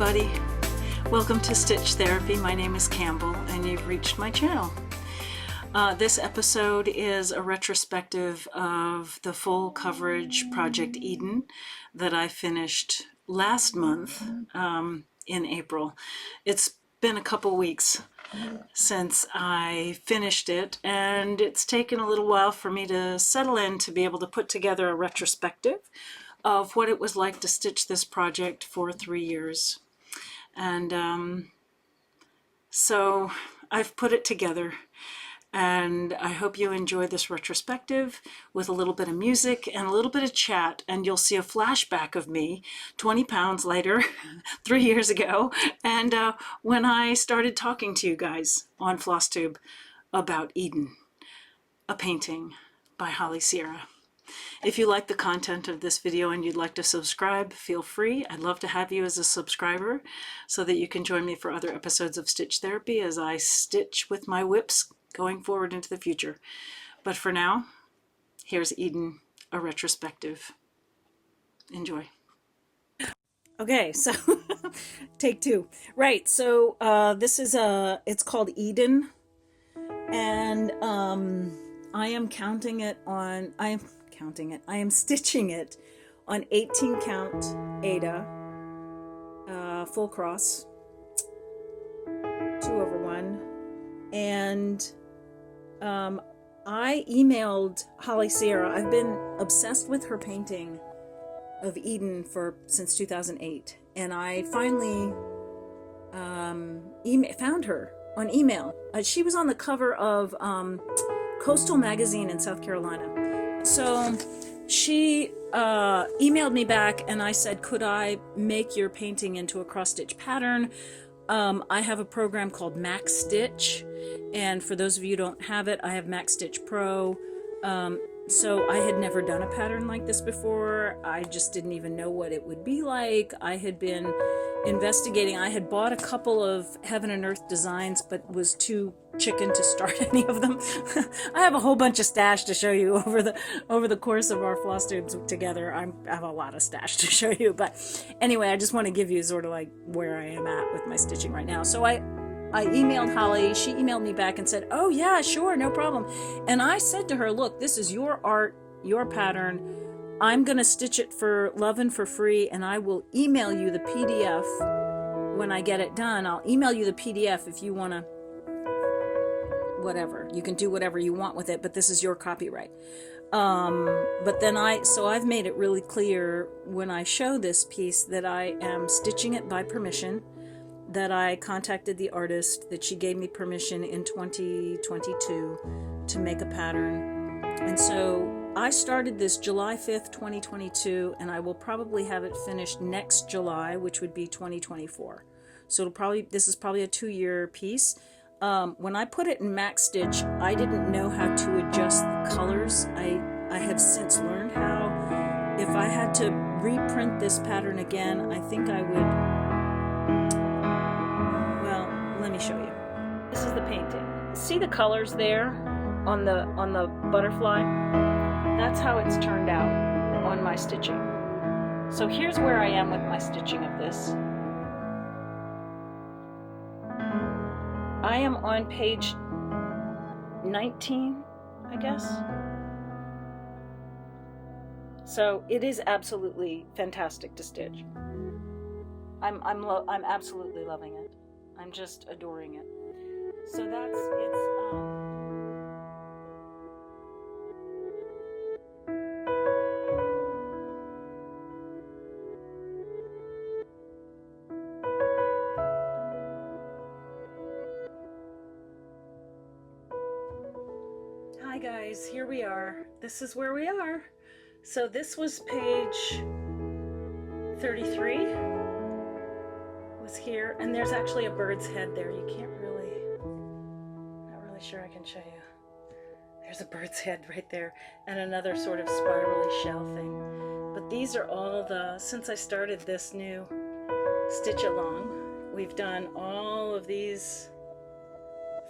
everybody. Welcome to Stitch Therapy. My name is Campbell and you've reached my channel. This episode is a retrospective of the full coverage Project Eden that I finished last month in April. It's been a couple weeks since I finished it, and it's taken a little while for me to settle in to be able to put together a retrospective of what it was like to stitch this project for 3 years. And so I've put it together, and I hope you enjoy this retrospective with a little bit of music and a little bit of chat, and you'll see a flashback of me 20 pounds lighter 3 years ago, and when I started talking to you guys on Flosstube about Eden, a painting by Holly Sierra. If you like the content of this video and you'd like to subscribe, feel free. I'd love to have you as a subscriber so that you can join me for other episodes of Stitch Therapy as I stitch with my whips going forward into the future. But for now, here's Eden, a retrospective. Enjoy. Okay, so take two. Right, so this is it's called Eden, and I am stitching it on 18 count Aida, full cross, 2/1, and I emailed Holly Sierra. I've been obsessed with her painting of Eden since 2008, and I finally found her on email. She was on the cover of Coastal Magazine in South Carolina. So she emailed me back, and I said, could I make your painting into a cross-stitch pattern? I have a program called Max Stitch, and for those of you who don't have it, I have Max Stitch Pro. So I had never done a pattern like this before. I just didn't even know what it would be like. I had been investigating. I had bought a couple of Heaven and Earth designs, but was too chicken to start any of them. I have a whole bunch of stash to show you over the course of our Flosstubes together. I have a lot of stash to show you, but anyway, I just want to give you sort of like where I am at with my stitching right now. So I emailed Holly. She emailed me back and said, oh yeah, sure, no problem. And I said to her, look, this is your art, your pattern. I'm going to stitch it for love and for free, and I will email you the PDF when I get it done. I'll email you the PDF if you want to, whatever. You can do whatever you want with it, but this is your copyright. But then I've made it really clear when I show this piece that I am stitching it by permission, that I contacted the artist, that she gave me permission in 2022 to make a pattern. And so I started this July 5th, 2022, and I will probably have it finished next July, which would be 2024. So this is probably a 2-year piece. When I put it in Max Stitch, I didn't know how to adjust the colors. I have since learned how. If I had to reprint this pattern again, I think I would. Let me show you. This is the painting. See the colors there on the butterfly? That's how it's turned out on my stitching. So here's where I am with my stitching of this. I am on page 19, I guess. So it is absolutely fantastic to stitch. I'm absolutely loving it. I'm just adoring it. So Hi guys, here we are. This is where we are. So this was page 33. Here, and there's actually a bird's head there. You can't really, not really sure I can show you. There's a bird's head right there, and another sort of spirally shell thing. But these are all since I started this new stitch along, we've done all of these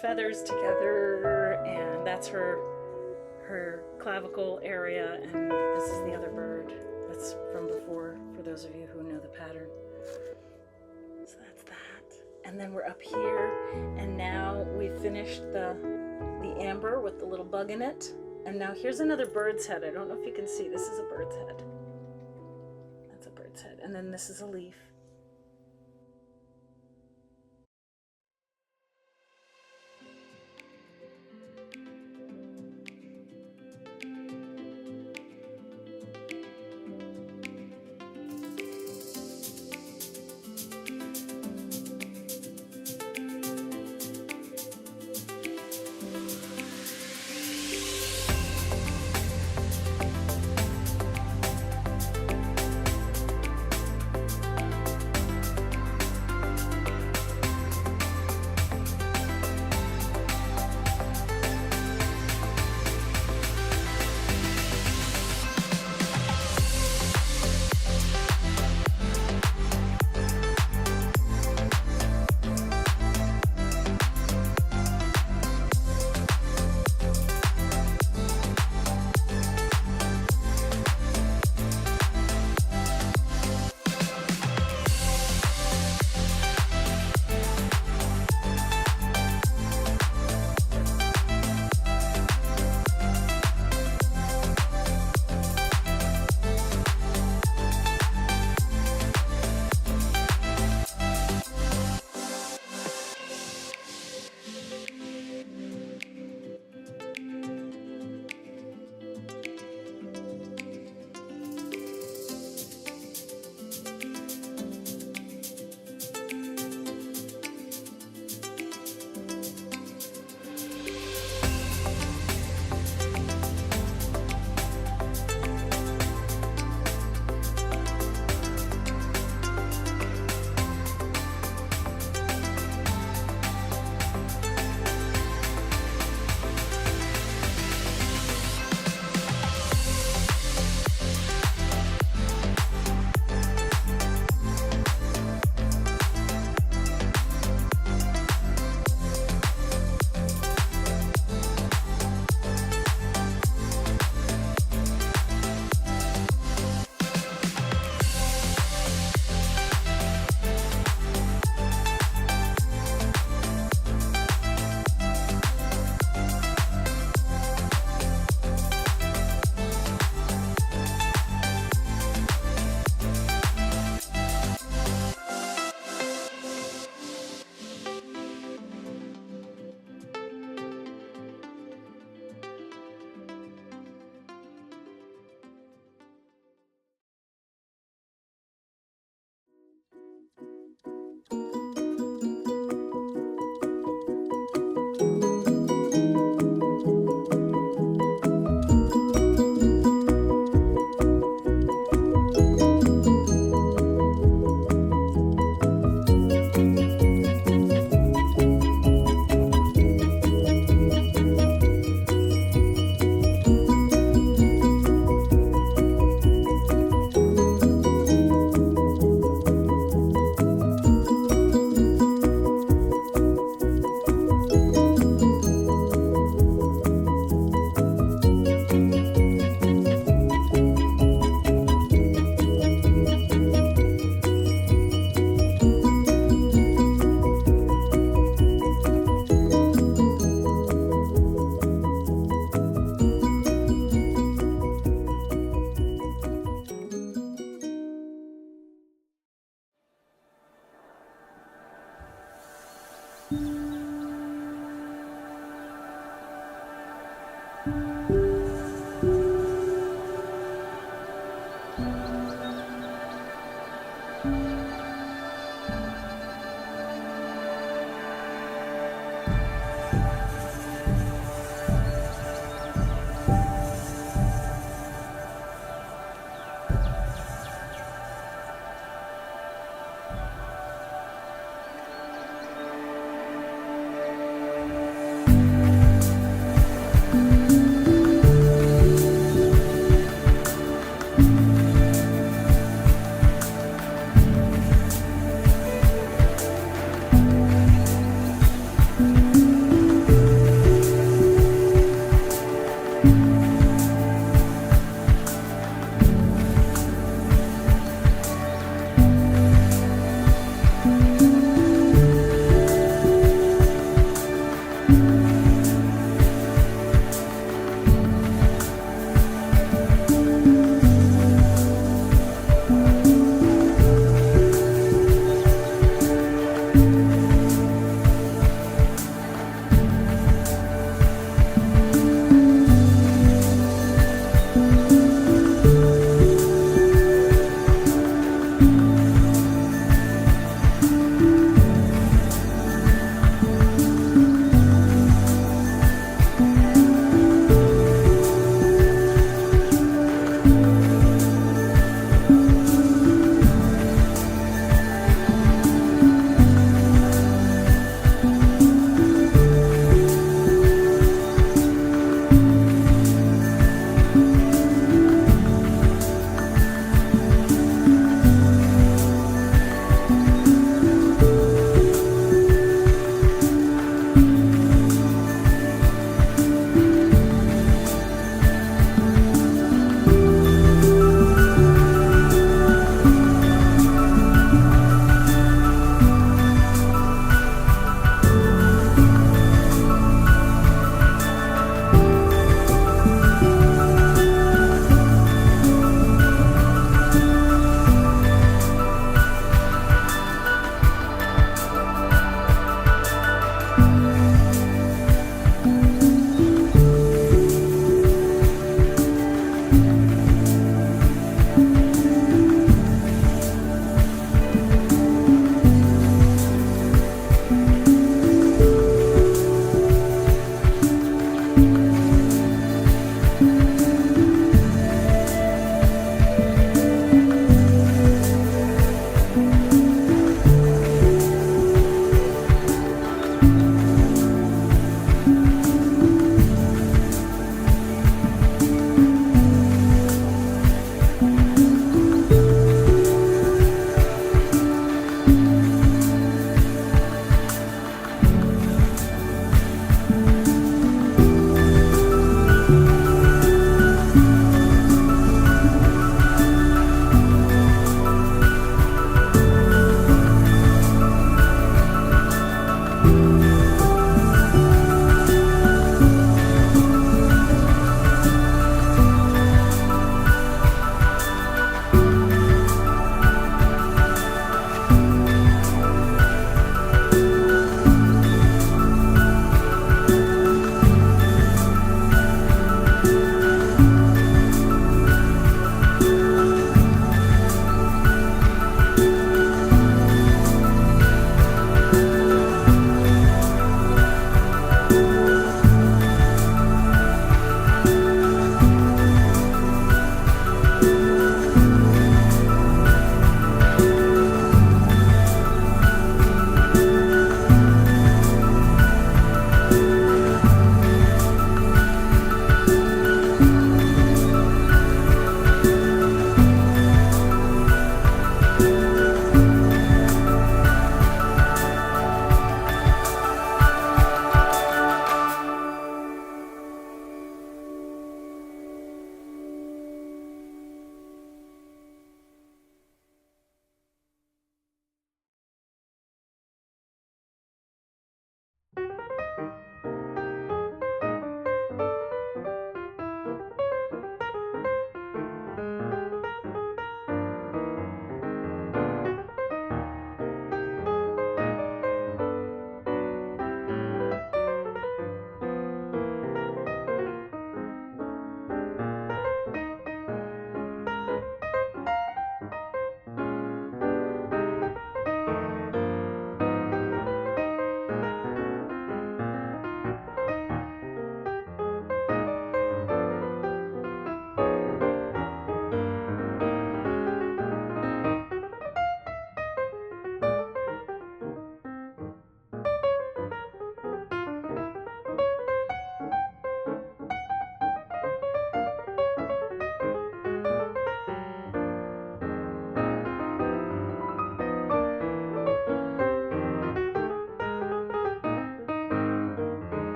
feathers together, and that's her clavicle area, and this is the other bird that's from before, for those of you who know the pattern. and then we're up here, and now we finished the amber with the little bug in it. And now here's another bird's head. I don't know if you can see. This is a bird's head. That's a bird's head. And then this is a leaf.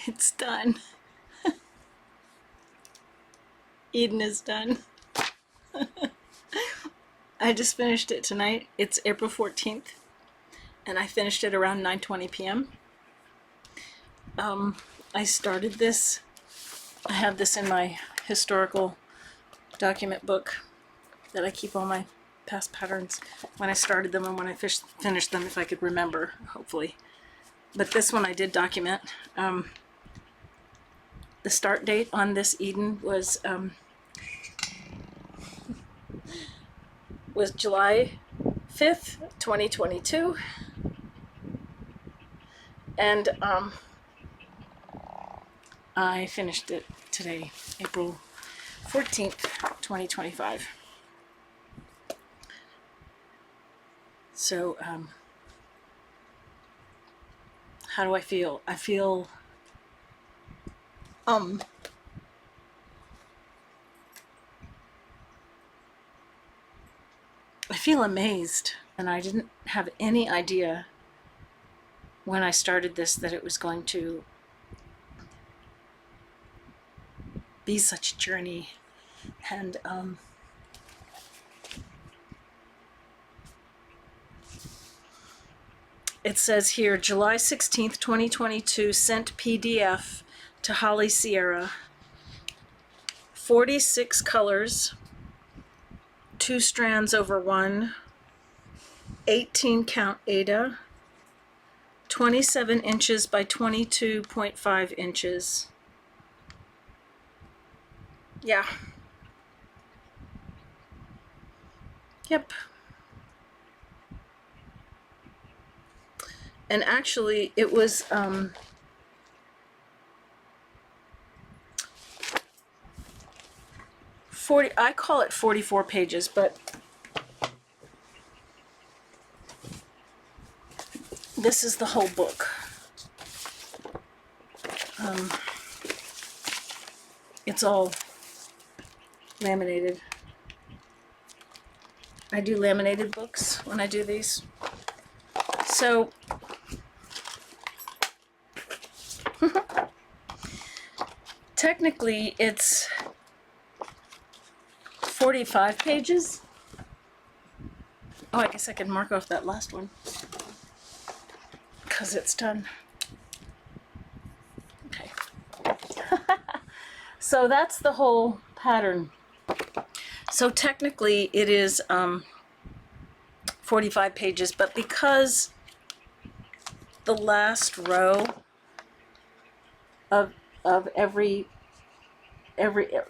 It's done. Eden is done. I just finished it tonight. It's April 14th, and I finished it around 9:20 p.m. I started this. I have this in my historical document book that I keep all my past patterns, when I started them and when I finished them, if I could remember, hopefully. But this one I did document. The start date on this Eden was July 5th, 2022. And I finished it today, April 14th, 2025. So, how do I feel? I feel, amazed, and I didn't have any idea when I started this that it was going to be such a journey. And it says here, July 16th, 2022, sent PDF to Holly Sierra, 46 colors, 2 strands over 1, 18 count Aida, 27 inches by 22.5 inches. Yeah. Yep. And actually it was I call it 44 pages, but this is the whole book. It's all laminated. I do laminated books when I do these. So technically it's 45 pages. Oh, I guess I can mark off that last one because it's done. Okay. So that's the whole pattern. So technically it is 45 pages, but because the last row of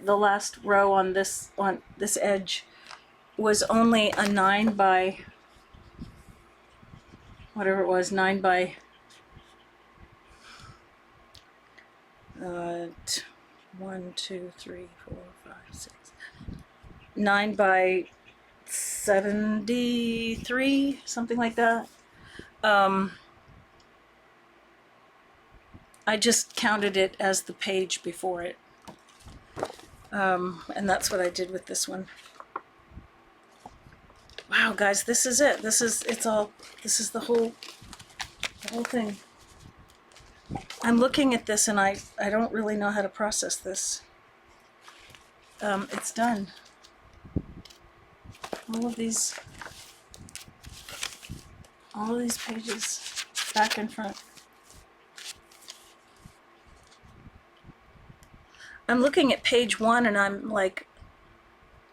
the last row on this edge was only a 9 by whatever it was, 9 by 9 by 73, something like that. I just counted it as the page before it. And that's what I did with this one. Wow, guys, this is it. This is the whole thing. I'm looking at this and I don't really know how to process this. It's done. All of these pages, back and front. I'm looking at page 1 and I'm like,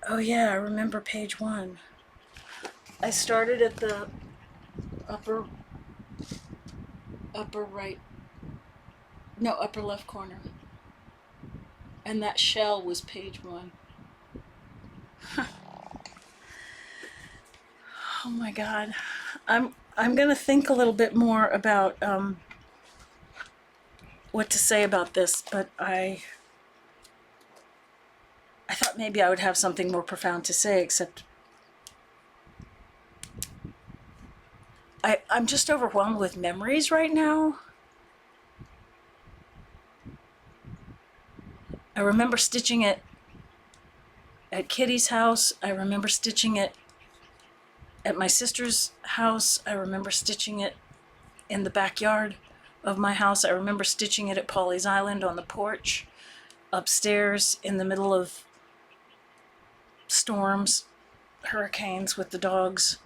oh yeah, I remember page 1. I started at the upper left corner. And that shell was page 1. Oh my God. I'm gonna think a little bit more about what to say about this, but I thought maybe I would have something more profound to say, except I'm just overwhelmed with memories right now. I remember stitching it at Kitty's house. I remember stitching it at my sister's house. I remember stitching it in the backyard of my house. I remember stitching it at Pawleys Island on the porch, upstairs in the middle of storms, hurricanes with the dogs.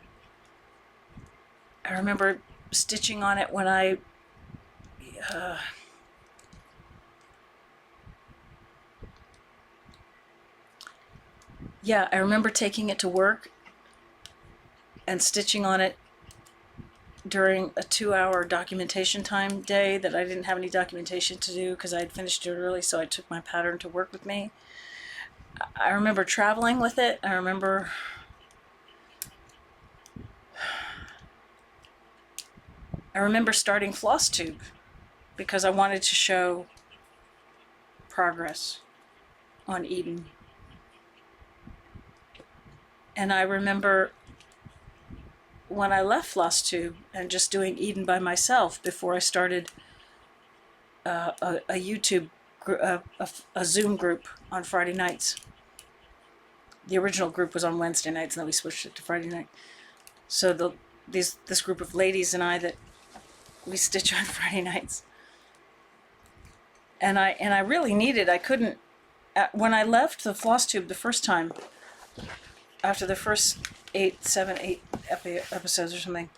I remember stitching on it when I I remember taking it to work and stitching on it during a 2-hour documentation time day that I didn't have any documentation to do because I had finished it early, so I took my pattern to work with me. I remember traveling with it. I remember starting Flosstube because I wanted to show progress on Eden. And I remember when I left Flosstube and just doing Eden by myself before I started a YouTube, a Zoom group on Friday nights. The original group was on Wednesday nights, and then we switched it to Friday night. So this group of ladies and I that we stitch on Friday nights. And I really needed. I couldn't. When I left the Flosstube the first time, after the first 8 episodes or something,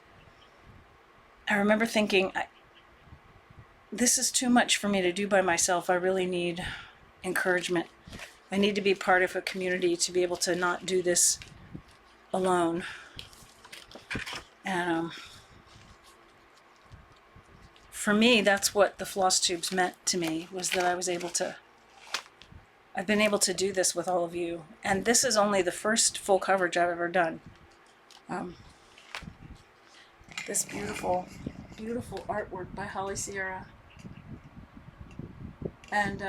I remember thinking, this is too much for me to do by myself. I really need encouragement. I need to be part of a community to be able to not do this alone. And for me, that's what the Flosstubes meant to me, was that I was able to, I've been able to do this with all of you. And this is only the first full coverage I've ever done. This beautiful, beautiful artwork by Holly Sierra. And,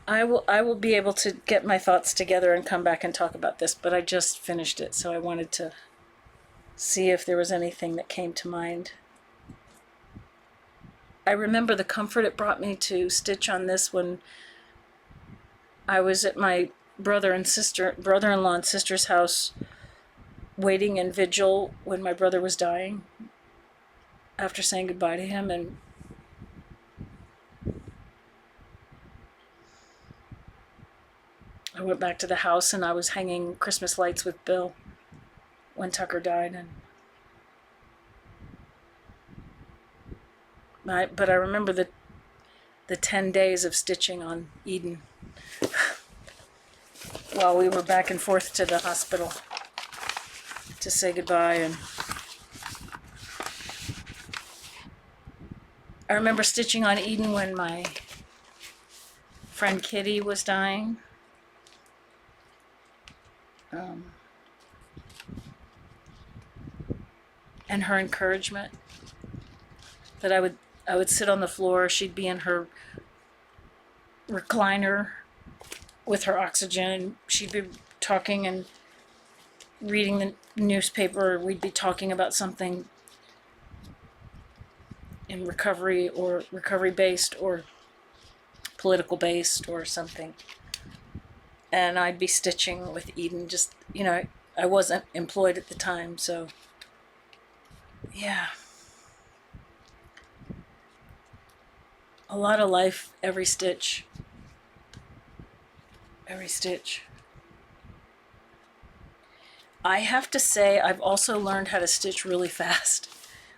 I will be able to get my thoughts together and come back and talk about this, but I just finished it, so I wanted to see if there was anything that came to mind. I remember the comfort it brought me to stitch on this when I was at my brother-in-law and sister's house waiting in vigil when my brother was dying after saying goodbye to him, and I went back to the house and I was hanging Christmas lights with Bill when Tucker died, but I remember the 10 days of stitching on Eden while we were back and forth to the hospital to say goodbye. And I remember stitching on Eden when my friend Kitty was dying. And her encouragement, that I would sit on the floor, she'd be in her recliner with her oxygen, she'd be talking and reading the newspaper, we'd be talking about something in recovery or recovery-based or political-based or something. And I'd be stitching with Eden, just, you know, I wasn't employed at the time, so yeah. A lot of life, every stitch. Every stitch. I have to say, I've also learned how to stitch really fast.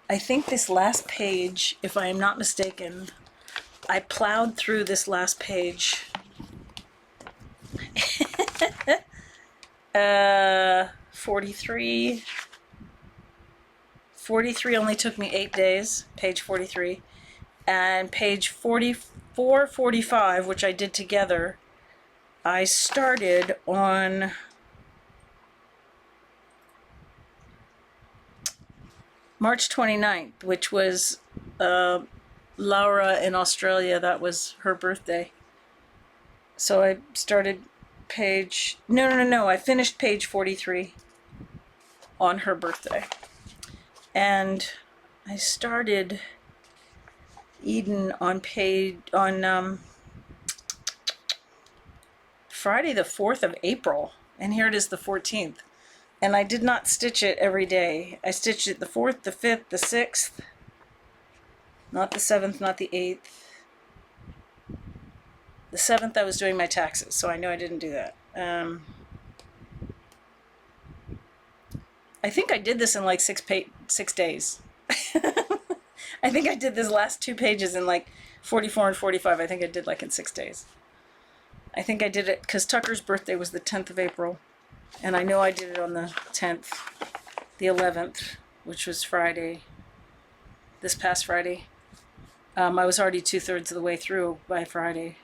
I think this last page, if I am not mistaken, I plowed through this last page. 43 only took me 8 days, page 43, and page 44, 45, which I did together, I started on March 29th, which was Laura in Australia, that was her birthday. So I started page, no, I finished page 43 on her birthday. And I started Eden on Friday the 4th of April, and here it is the 14th. And I did not stitch it every day. I stitched it the 4th, the 5th, the 6th, not the 7th, not the 8th. The 7th I was doing my taxes, so I know I didn't do that. I think I did this in like 6 days. I think I did this last 2 pages in like 44 and 45. I think I did like in 6 days. I think I did it because Tucker's birthday was the 10th of April. And I know I did it on the 10th, the 11th, which was Friday, this past Friday. I was already 2/3 of the way through by Friday.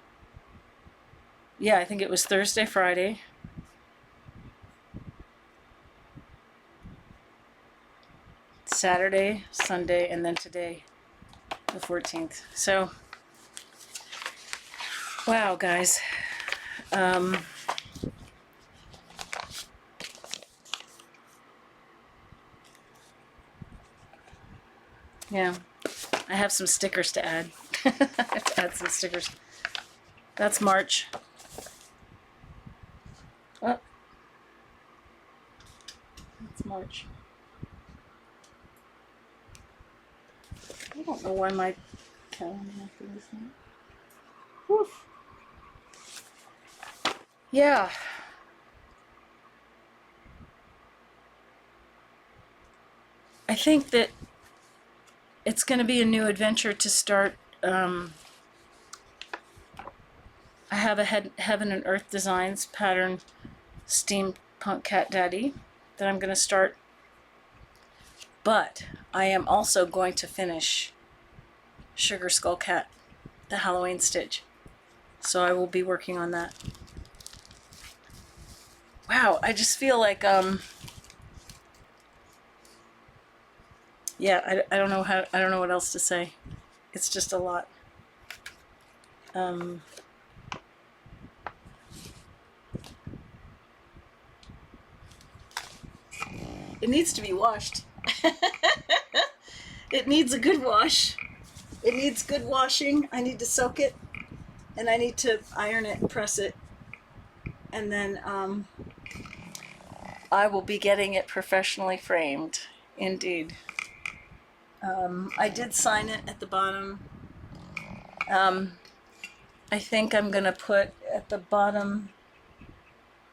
Yeah, I think it was Thursday, Friday. Saturday, Sunday, and then today, the 14th. So, wow, guys. Yeah, I have some stickers to add. I have to add some stickers. That's March. Oh. That's March. I don't know why my calendar is not. Woof. Yeah. I think that it's going to be a new adventure to start. I have a Heaven and Earth Designs pattern steampunk cat daddy that I'm going to start. But I am also going to finish Sugar Skull Cat, the Halloween stitch. So I will be working on that. Wow, I just feel like yeah, I don't know what else to say. It's just a lot. It needs to be washed. It needs a good wash. It needs good washing. I need to soak it, and I need to iron it and press it, and then I will be getting it professionally framed. Indeed. I did sign it at the bottom. I think I'm gonna put at the bottom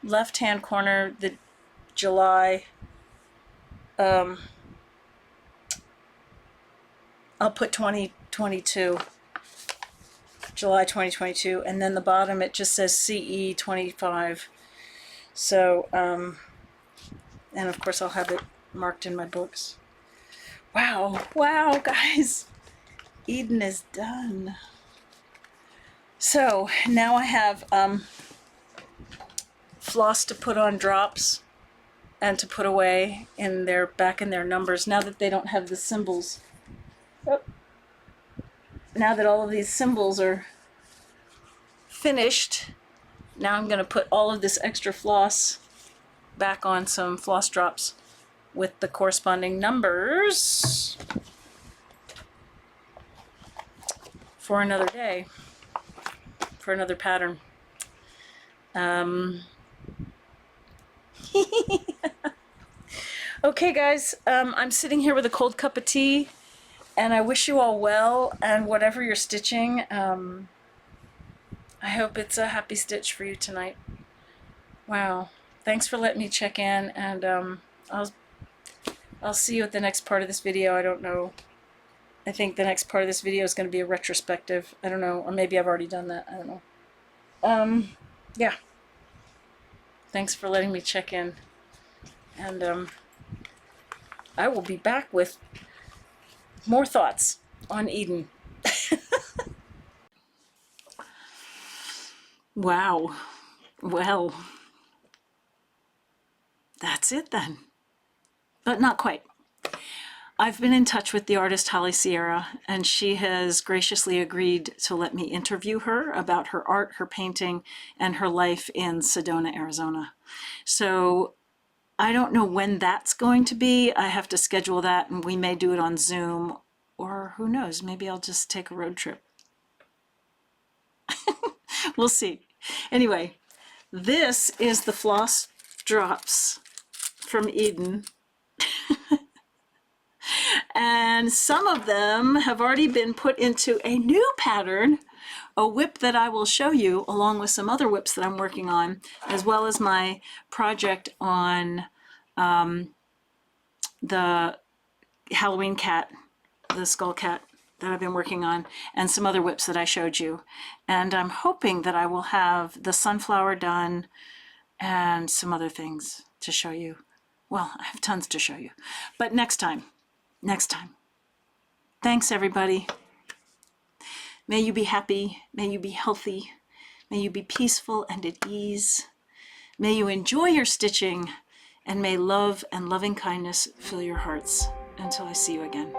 left-hand corner the July. I'll put 2022, July 2022, and then the bottom it just says CE 25. So, and of course I'll have it marked in my books. Wow, wow, guys, Eden is done. So now I have floss to put on drops and to put away in back in their numbers. Now that they don't have the symbols. Oh. Now that all of these symbols are finished, now I'm going to put all of this extra floss back on some floss drops with the corresponding numbers for another day, for another pattern. Okay, guys, I'm sitting here with a cold cup of tea, and I wish you all well, and whatever you're stitching, I hope it's a happy stitch for you tonight. Wow. Thanks for letting me check in, and I'll see you at the next part of this video. I don't know. I think the next part of this video is going to be a retrospective. I don't know, or maybe I've already done that. I don't know. Yeah. Thanks for letting me check in, and I will be back with more thoughts on Eden. Wow. Well, that's it then. But not quite. I've been in touch with the artist Holly Sierra, and she has graciously agreed to let me interview her about her art, her painting, and her life in Sedona, Arizona. So I don't know when that's going to be. I have to schedule that, and we may do it on Zoom, or who knows, maybe I'll just take a road trip. We'll see. Anyway, this is the floss drops from Eden. And some of them have already been put into a new pattern, a whip that I will show you, along with some other whips that I'm working on, as well as my project on the Halloween cat, the skull cat that I've been working on, and some other whips that I showed you. And I'm hoping that I will have the sunflower done and some other things to show you. Well, I have tons to show you, but next time. Thanks, everybody. May you be happy, may you be healthy, may you be peaceful and at ease. May you enjoy your stitching, and may love and loving kindness fill your hearts. Until I see you again.